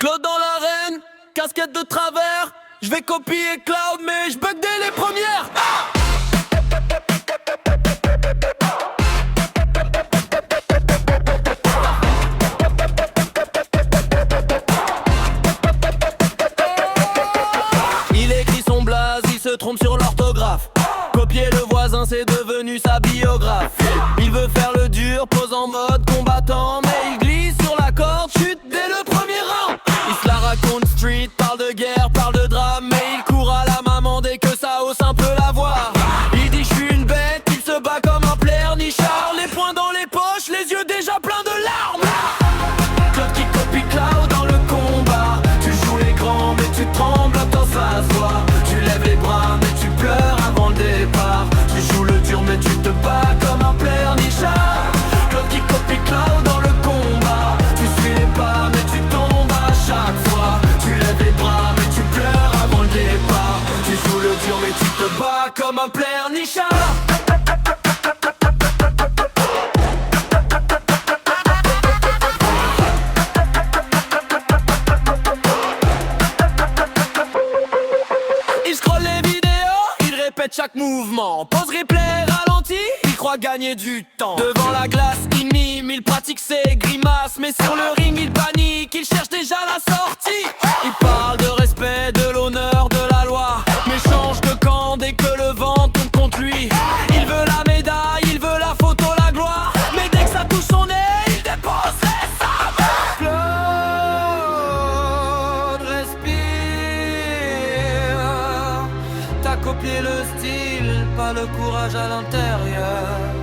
Claude dans l'arène, casquette de travers. Je vais copier Cloud mais je bug dès les premières. Il écrit son blaze, il se trompe sur l'orthographe. Copier le voisin c'est devenu sa biographe. Il veut faire le dur, pose en mode combattant, mais il glisse sur la corde, chute dès le premier rang. Il se la raconte street, parle de guerre, parle de drame, mais il court à la maman dès que ça hausse un peu la voix. Il dit je suis une bête, il se bat comme un pleurnichard, les poings dans les poches, les yeux déjà pleins de larmes. Claude qui copie Cloud dans le combat. Tu joues les grands mais tu trembles quand ça se voit. Tu lèves les bras mais tu pleures avant le départ. Tu joues le dur mais tu te bats comme un pleurnichard. Claude qui copie Cloud dans le combat. Tu suis les pas mais tu tombes à chaque fois. Tu lèves les bras mais tu pleures avant le départ. Tu joues le dur mais tu te bats comme un pleurnichard. Il scrolle les vidéos, il répète chaque mouvement. Pause replay, ralenti, il croit gagner du temps. Devant la glace, il mime, il pratique ses grimaces. Mais sur le ring, il panique, il cherche déjà la sortie. Il parle de respect, de l'honneur, de la loi, mais change de camp dès que le vent tourne contre lui. Il veut la médaille, il veut la photo, la gloire, mais dès que ça touche son nez, il déposerait sa main. Claude, respire. T'as copié le style, pas le courage à l'intérieur.